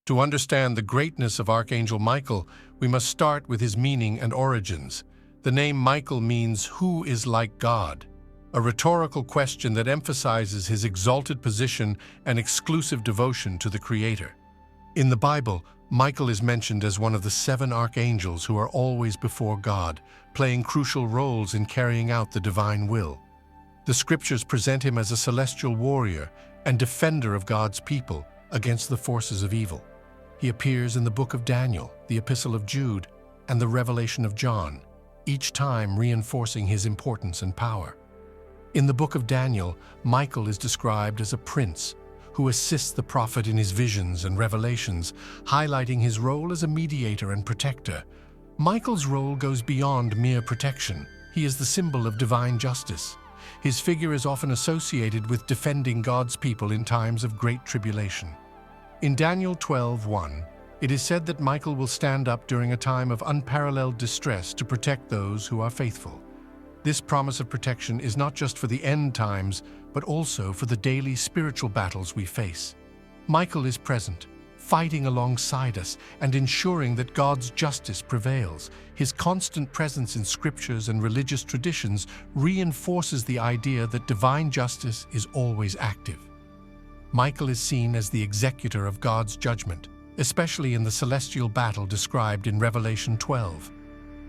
To understand the greatness of Archangel Michael, we must start with his meaning and origins. The name Michael means "who is like God," a rhetorical question that emphasizes his exalted position and exclusive devotion to the Creator. In the Bible, Michael is mentioned as one of the 7 archangels who are always before God, playing crucial roles in carrying out the divine will. The scriptures present him as a celestial warrior and defender of God's people against the forces of evil. He appears in the book of Daniel, the Epistle of Jude, and the Revelation of John, each time reinforcing his importance and power. In the book of Daniel, Michael is described as a prince who assists the prophet in his visions and revelations, highlighting his role as a mediator and protector. Michael's role goes beyond mere protection. He is the symbol of divine justice. His figure is often associated with defending God's people in times of great tribulation. In Daniel 12:1, it is said that Michael will stand up during a time of unparalleled distress to protect those who are faithful. This promise of protection is not just for the end times, but also for the daily spiritual battles we face. Michael is present, fighting alongside us and ensuring that God's justice prevails. His constant presence in scriptures and religious traditions reinforces the idea that divine justice is always active. Michael is seen as the executor of God's judgment, especially in the celestial battle described in Revelation 12.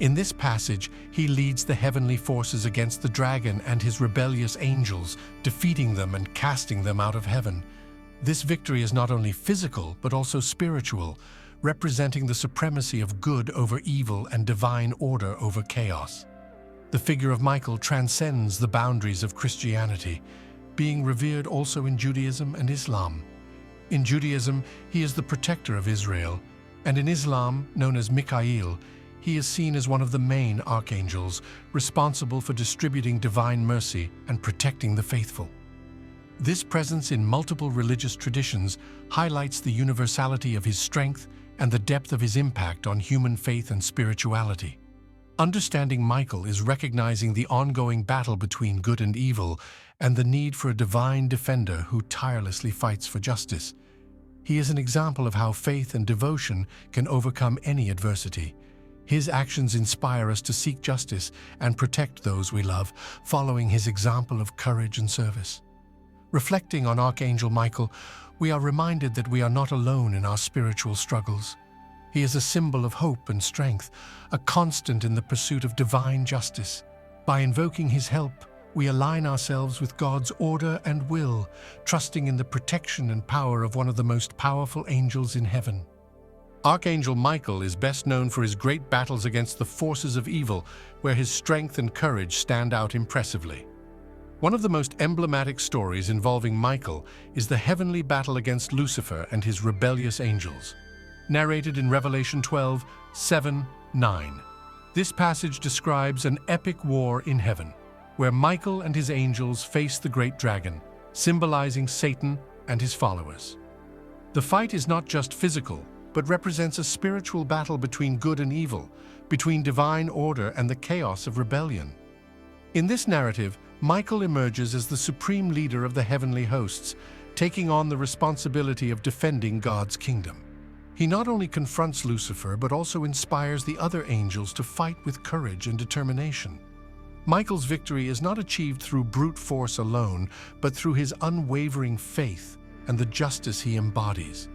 In this passage, he leads the heavenly forces against the dragon and his rebellious angels, defeating them and casting them out of heaven. This victory is not only physical, but also spiritual, representing the supremacy of good over evil and divine order over chaos. The figure of Michael transcends the boundaries of Christianity, being revered also in Judaism and Islam. In Judaism, he is the protector of Israel, and in Islam, known as Mikael, he is seen as one of the main archangels, responsible for distributing divine mercy and protecting the faithful. This presence in multiple religious traditions highlights the universality of his strength and the depth of his impact on human faith and spirituality. Understanding Michael is recognizing the ongoing battle between good and evil and the need for a divine defender who tirelessly fights for justice. He is an example of how faith and devotion can overcome any adversity. His actions inspire us to seek justice and protect those we love, following his example of courage and service. Reflecting on Archangel Michael, we are reminded that we are not alone in our spiritual struggles. He is a symbol of hope and strength, a constant in the pursuit of divine justice. By invoking his help, we align ourselves with God's order and will, trusting in the protection and power of one of the most powerful angels in heaven. Archangel Michael is best known for his great battles against the forces of evil, where his strength and courage stand out impressively. One of the most emblematic stories involving Michael is the heavenly battle against Lucifer and his rebellious angels. Narrated in Revelation 12:7-9. This passage describes an epic war in heaven, where Michael and his angels face the great dragon, symbolizing Satan and his followers. The fight is not just physical, but represents a spiritual battle between good and evil, between divine order and the chaos of rebellion. In this narrative, Michael emerges as the supreme leader of the heavenly hosts, taking on the responsibility of defending God's kingdom. He not only confronts Lucifer, but also inspires the other angels to fight with courage and determination. Michael's victory is not achieved through brute force alone, but through his unwavering faith and the justice he embodies.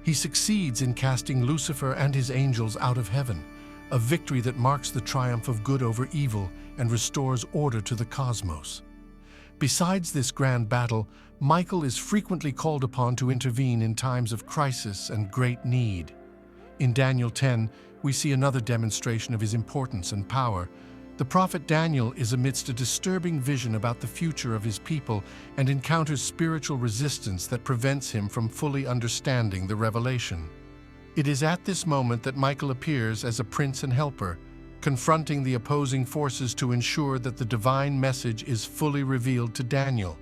He succeeds in casting Lucifer and his angels out of heaven, a victory that marks the triumph of good over evil and restores order to the cosmos. Besides this grand battle, Michael is frequently called upon to intervene in times of crisis and great need. In Daniel 10, we see another demonstration of his importance and power. The prophet Daniel is amidst a disturbing vision about the future of his people and encounters spiritual resistance that prevents him from fully understanding the revelation. It is at this moment that Michael appears as a prince and helper, confronting the opposing forces to ensure that the divine message is fully revealed to Daniel.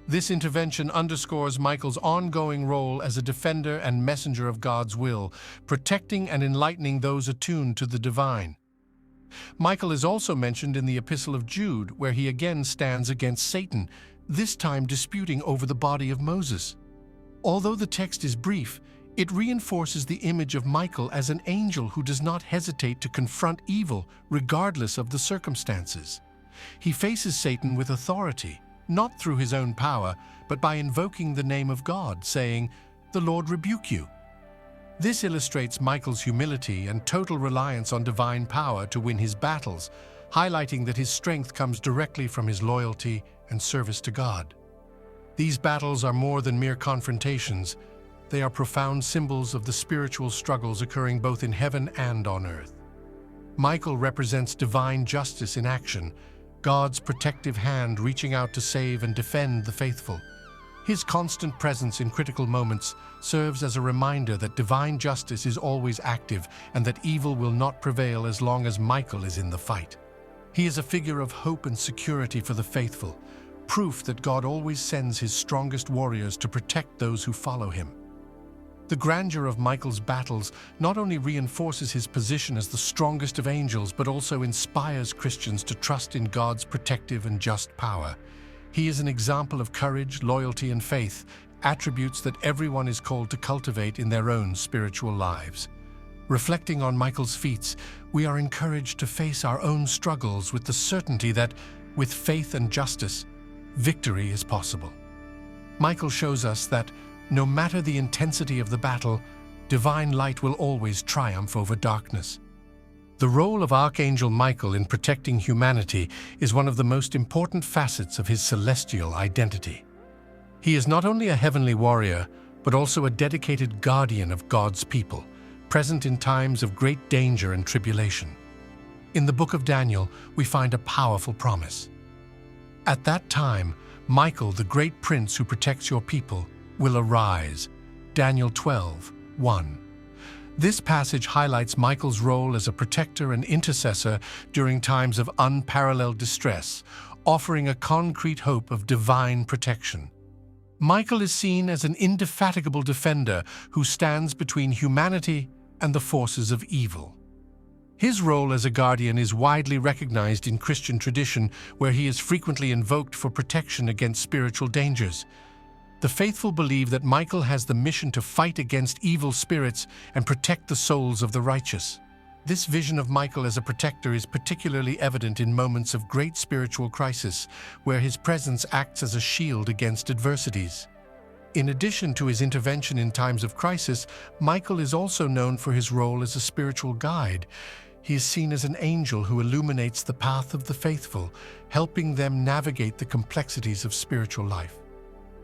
This intervention underscores Michael's ongoing role as a defender and messenger of God's will, protecting and enlightening those attuned to the divine. Michael is also mentioned in the Epistle of Jude, where he again stands against Satan, this time disputing over the body of Moses. Although the text is brief, It reinforces the image of Michael as an angel who does not hesitate to confront evil regardless of the circumstances. He faces Satan with authority, not through his own power, but by invoking the name of God, saying, "The Lord rebuke you." This illustrates Michael's humility and total reliance on divine power to win his battles, highlighting that his strength comes directly from his loyalty and service to God. These battles are more than mere confrontations. They are profound symbols of the spiritual struggles occurring both in heaven and on earth. Michael represents divine justice in action, God's protective hand reaching out to save and defend the faithful. His constant presence in critical moments serves as a reminder that divine justice is always active and that evil will not prevail as long as Michael is in the fight. He is a figure of hope and security for the faithful, proof that God always sends his strongest warriors to protect those who follow him. The grandeur of Michael's battles not only reinforces his position as the strongest of angels, but also inspires Christians to trust in God's protective and just power. He is an example of courage, loyalty, and faith, attributes that everyone is called to cultivate in their own spiritual lives. Reflecting on Michael's feats, we are encouraged to face our own struggles with the certainty that, with faith and justice, victory is possible. Michael shows us that, no matter the intensity of the battle, divine light will always triumph over darkness. The role of Archangel Michael in protecting humanity is one of the most important facets of his celestial identity. He is not only a heavenly warrior, but also a dedicated guardian of God's people, present in times of great danger and tribulation. In the book of Daniel, we find a powerful promise. At that time, Michael, the great prince who protects your people, will arise. Daniel 12:1. This passage highlights Michael's role as a protector and intercessor during times of unparalleled distress, offering a concrete hope of divine protection. Michael is seen as an indefatigable defender who stands between humanity and the forces of evil. His role as a guardian is widely recognized in Christian tradition, where he is frequently invoked for protection against spiritual dangers. The faithful believe that Michael has the mission to fight against evil spirits and protect the souls of the righteous. This vision of Michael as a protector is particularly evident in moments of great spiritual crisis, where his presence acts as a shield against adversities. In addition to his intervention in times of crisis, Michael is also known for his role as a spiritual guide. He is seen as an angel who illuminates the path of the faithful, helping them navigate the complexities of spiritual life.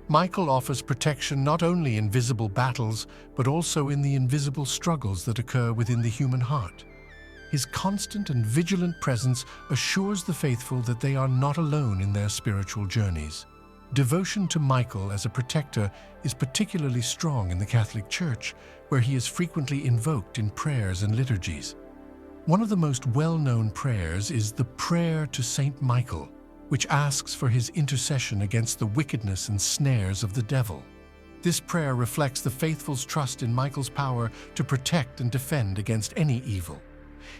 Michael offers protection not only in visible battles, but also in the invisible struggles that occur within the human heart. His constant and vigilant presence assures the faithful that they are not alone in their spiritual journeys. Devotion to Michael as a protector is particularly strong in the Catholic Church, where he is frequently invoked in prayers and liturgies. One of the most well-known prayers is the Prayer to Saint Michael, which asks for his intercession against the wickedness and snares of the devil. This prayer reflects the faithful's trust in Michael's power to protect and defend against any evil.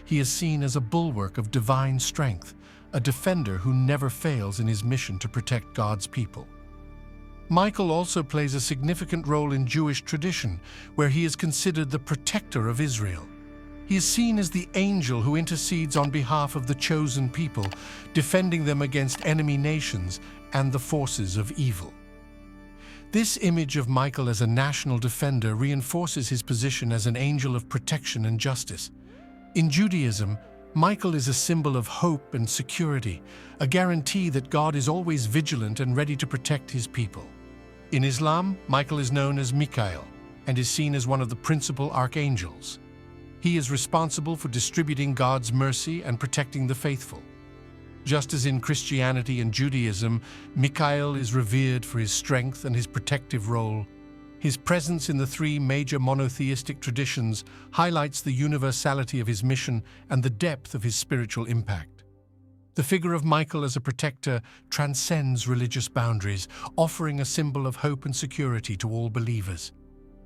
He is seen as a bulwark of divine strength, a defender who never fails in his mission to protect God's people. Michael also plays a significant role in Jewish tradition, where he is considered the protector of Israel. He is seen as the angel who intercedes on behalf of the chosen people, defending them against enemy nations and the forces of evil. This image of Michael as a national defender reinforces his position as an angel of protection and justice. In Judaism, Michael is a symbol of hope and security, a guarantee that God is always vigilant and ready to protect his people. In Islam, Michael is known as Mikael and is seen as one of the principal archangels. He is responsible for distributing God's mercy and protecting the faithful. Just as in Christianity and Judaism, Mikael is revered for his strength and his protective role. His presence in the three major monotheistic traditions highlights the universality of his mission and the depth of his spiritual impact. The figure of Michael as a protector transcends religious boundaries, offering a symbol of hope and security to all believers.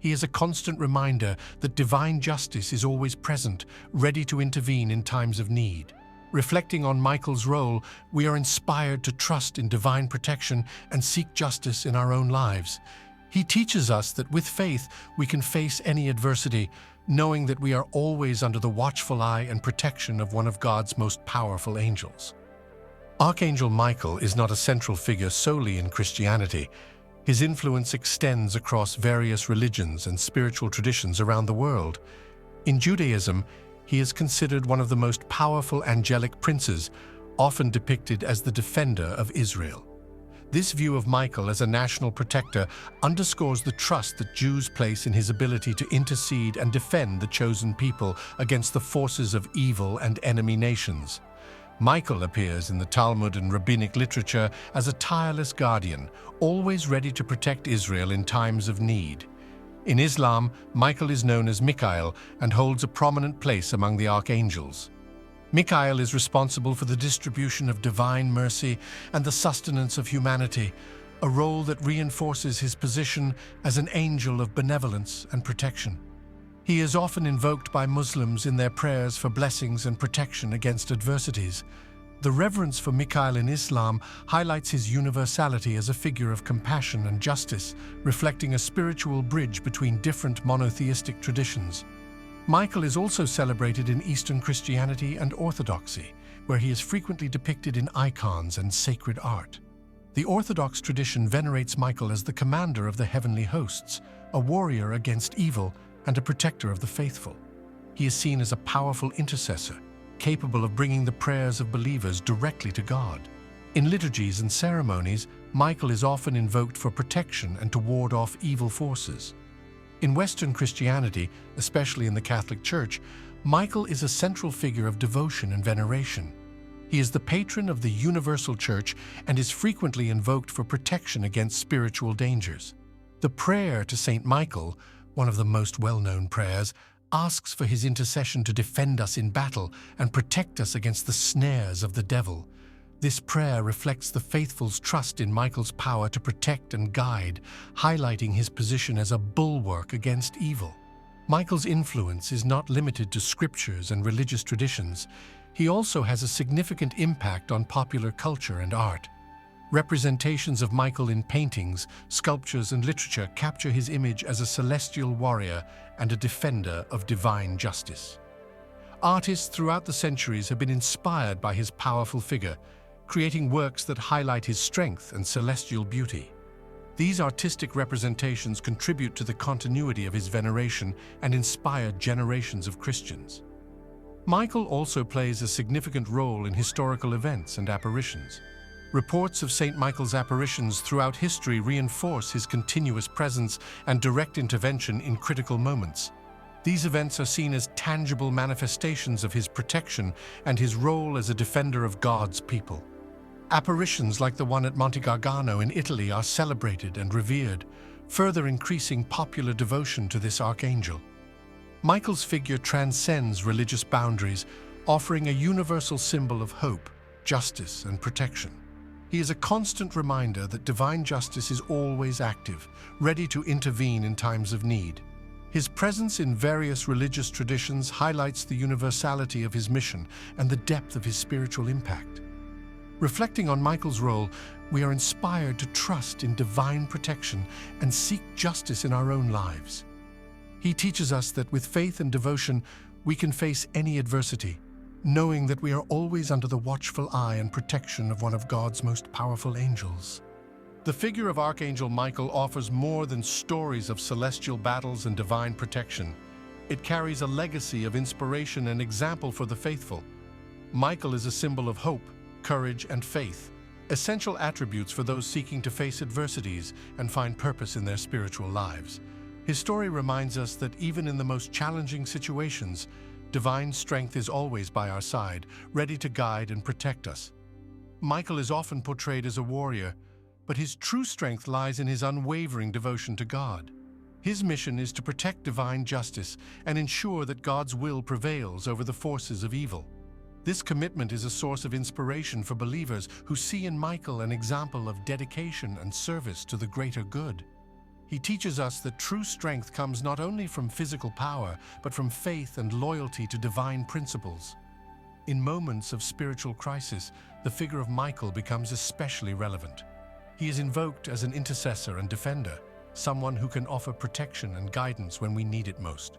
He is a constant reminder that divine justice is always present, ready to intervene in times of need. Reflecting on Michael's role, we are inspired to trust in divine protection and seek justice in our own lives. He teaches us that with faith we can face any adversity, knowing that we are always under the watchful eye and protection of one of God's most powerful angels. Archangel Michael is not a central figure solely in Christianity. His influence extends across various religions and spiritual traditions around the world. In Judaism, he is considered one of the most powerful angelic princes, often depicted as the defender of Israel. This view of Michael as a national protector underscores the trust that Jews place in his ability to intercede and defend the chosen people against the forces of evil and enemy nations. Michael appears in the Talmud and rabbinic literature as a tireless guardian, always ready to protect Israel in times of need. In Islam, Michael is known as Michael and holds a prominent place among the archangels. Michael is responsible for the distribution of divine mercy and the sustenance of humanity, a role that reinforces his position as an angel of benevolence and protection. He is often invoked by Muslims in their prayers for blessings and protection against adversities. The reverence for Michael in Islam highlights his universality as a figure of compassion and justice, reflecting a spiritual bridge between different monotheistic traditions. Michael is also celebrated in Eastern Christianity and Orthodoxy, where he is frequently depicted in icons and sacred art. The Orthodox tradition venerates Michael as the commander of the heavenly hosts, a warrior against evil, and a protector of the faithful. He is seen as a powerful intercessor, capable of bringing the prayers of believers directly to God. In liturgies and ceremonies, Michael is often invoked for protection and to ward off evil forces. In Western Christianity, especially in the Catholic Church, Michael is a central figure of devotion and veneration. He is the patron of the universal church and is frequently invoked for protection against spiritual dangers. The prayer to Saint Michael, one of the most well-known prayers, asks for his intercession to defend us in battle and protect us against the snares of the devil. This prayer reflects the faithful's trust in Michael's power to protect and guide, highlighting his position as a bulwark against evil. Michael's influence is not limited to scriptures and religious traditions. He also has a significant impact on popular culture and art. Representations of Michael in paintings, sculptures, and literature capture his image as a celestial warrior and a defender of divine justice. Artists throughout the centuries have been inspired by his powerful figure, creating works that highlight his strength and celestial beauty. These artistic representations contribute to the continuity of his veneration and inspire generations of Christians. Michael also plays a significant role in historical events and apparitions. Reports of St. Michael's apparitions throughout history reinforce his continuous presence and direct intervention in critical moments. These events are seen as tangible manifestations of his protection and his role as a defender of God's people. Apparitions like the one at Monte Gargano in Italy are celebrated and revered, further increasing popular devotion to this archangel. Michael's figure transcends religious boundaries, offering a universal symbol of hope, justice, and protection. He is a constant reminder that divine justice is always active, ready to intervene in times of need. His presence in various religious traditions highlights the universality of his mission and the depth of his spiritual impact. Reflecting on Michael's role, we are inspired to trust in divine protection and seek justice in our own lives. He teaches us that with faith and devotion, we can face any adversity, knowing that we are always under the watchful eye and protection of one of God's most powerful angels. The figure of Archangel Michael offers more than stories of celestial battles and divine protection. It carries a legacy of inspiration and example for the faithful. Michael is a symbol of hope, courage, and faith, essential attributes for those seeking to face adversities and find purpose in their spiritual lives. His story reminds us that even in the most challenging situations, divine strength is always by our side, ready to guide and protect us. Michael is often portrayed as a warrior, but his true strength lies in his unwavering devotion to God. His mission is to protect divine justice and ensure that God's will prevails over the forces of evil. This commitment is a source of inspiration for believers who see in Michael an example of dedication and service to the greater good. He teaches us that true strength comes not only from physical power, but from faith and loyalty to divine principles. In moments of spiritual crisis, the figure of Michael becomes especially relevant. He is invoked as an intercessor and defender, someone who can offer protection and guidance when we need it most.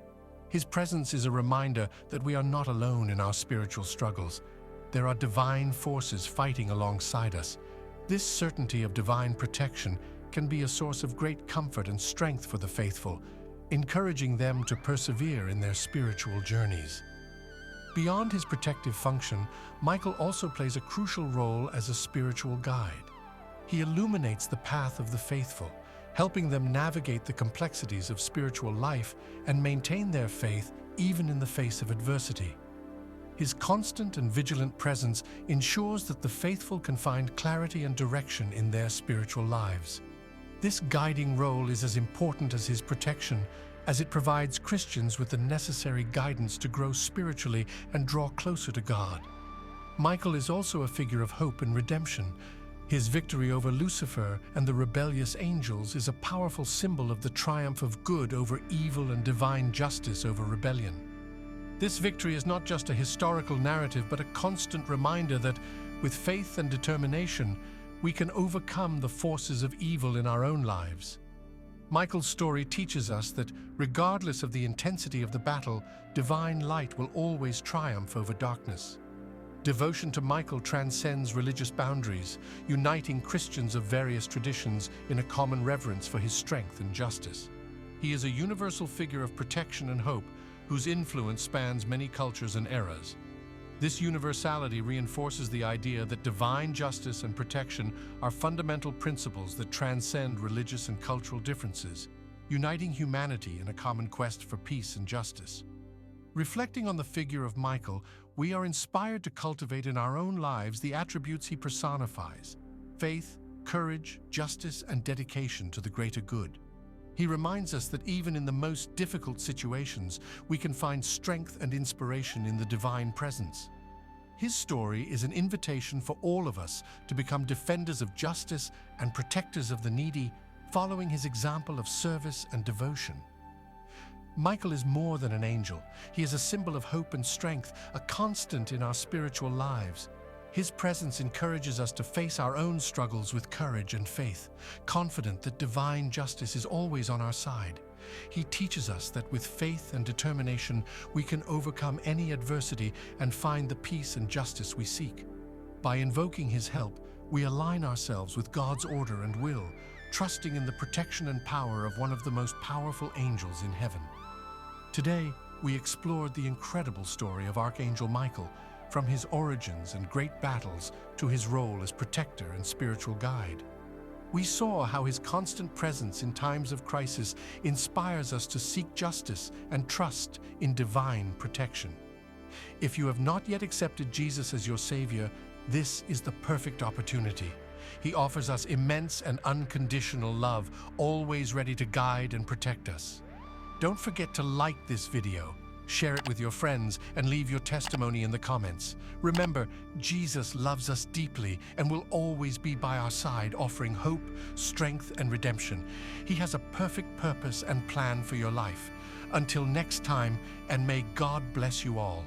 His presence is a reminder that we are not alone in our spiritual struggles. There are divine forces fighting alongside us. This certainty of divine protection can be a source of great comfort and strength for the faithful, encouraging them to persevere in their spiritual journeys. Beyond his protective function, Michael also plays a crucial role as a spiritual guide. He illuminates the path of the faithful, helping them navigate the complexities of spiritual life and maintain their faith even in the face of adversity. His constant and vigilant presence ensures that the faithful can find clarity and direction in their spiritual lives. This guiding role is as important as his protection, as it provides Christians with the necessary guidance to grow spiritually and draw closer to God. Michael is also a figure of hope and redemption. His victory over Lucifer and the rebellious angels is a powerful symbol of the triumph of good over evil and divine justice over rebellion. This victory is not just a historical narrative, but a constant reminder that, with faith and determination, we can overcome the forces of evil in our own lives. Michael's story teaches us that, regardless of the intensity of the battle, divine light will always triumph over darkness. Devotion to Michael transcends religious boundaries, uniting Christians of various traditions in a common reverence for his strength and justice. He is a universal figure of protection and hope, whose influence spans many cultures and eras. This universality reinforces the idea that divine justice and protection are fundamental principles that transcend religious and cultural differences, uniting humanity in a common quest for peace and justice. Reflecting on the figure of Michael, we are inspired to cultivate in our own lives the attributes he personifies: faith, courage, justice, and dedication to the greater good. He reminds us that even in the most difficult situations, we can find strength and inspiration in the divine presence. His story is an invitation for all of us to become defenders of justice and protectors of the needy, following his example of service and devotion. Michael is more than an angel. He is a symbol of hope and strength, a constant in our spiritual lives. His presence encourages us to face our own struggles with courage and faith, confident that divine justice is always on our side. He teaches us that with faith and determination, we can overcome any adversity and find the peace and justice we seek. By invoking his help, we align ourselves with God's order and will, trusting in the protection and power of one of the most powerful angels in heaven. Today, we explored the incredible story of Archangel Michael, from his origins and great battles to his role as protector and spiritual guide. We saw how his constant presence in times of crisis inspires us to seek justice and trust in divine protection. If you have not yet accepted Jesus as your Savior, this is the perfect opportunity. He offers us immense and unconditional love, always ready to guide and protect us. Don't forget to like this video, share it with your friends, and leave your testimony in the comments. Remember, Jesus loves us deeply and will always be by our side, offering hope, strength, and redemption. He has a perfect purpose and plan for your life. Until next time, and may God bless you all.